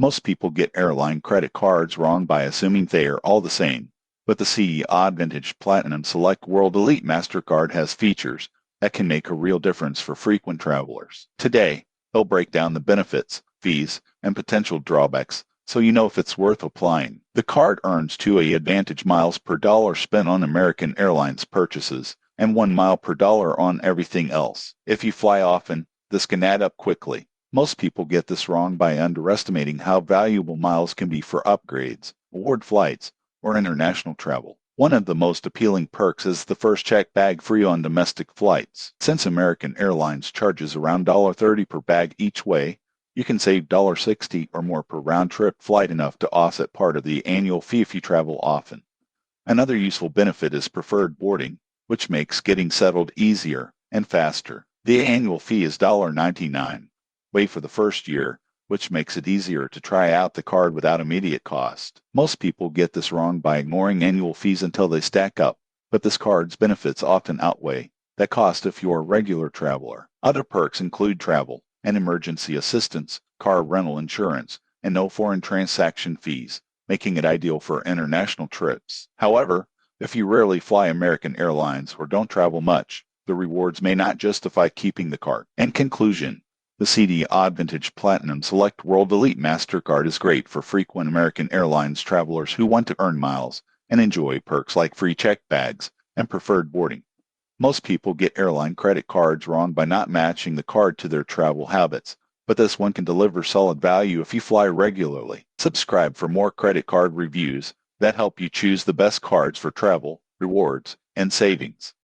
Most people get airline credit cards wrong by assuming they are all the same. But the CE Advantage Platinum Select World Elite MasterCard has features that can make a real difference for frequent travelers. Today, he'll break down the benefits, fees, and potential drawbacks so you know if it's worth applying. The card earns 2 Advantage miles per dollar spent on American Airlines purchases and 1 mile per dollar on everything else. If you fly often, this can add up quickly. Most people get this wrong by underestimating how valuable miles can be for upgrades, award flights, or international travel. One of the most appealing perks is the first checked bag free on domestic flights. Since American Airlines charges around $30 per bag each way, you can save $60 or more per round-trip flight, enough to offset part of the annual fee if you travel often. Another useful benefit is preferred boarding, which makes getting settled easier and faster. The annual fee is $99 way for the first year, which makes it easier to try out the card without immediate cost. Most people get this wrong by ignoring annual fees until they stack up, but this card's benefits often outweigh that cost if you're a regular traveler. Other perks include travel and emergency assistance, car rental insurance, and no foreign transaction fees, making it ideal for international trips. However, if you rarely fly American Airlines or don't travel much, the rewards may not justify keeping the card. In conclusion, the CE Advantage Platinum Select World Elite MasterCard is great for frequent American Airlines travelers who want to earn miles and enjoy perks like free checked bags and preferred boarding. Most people get airline credit cards wrong by not matching the card to their travel habits, but this one can deliver solid value if you fly regularly. Subscribe for more credit card reviews that help you choose the best cards for travel, rewards, and savings.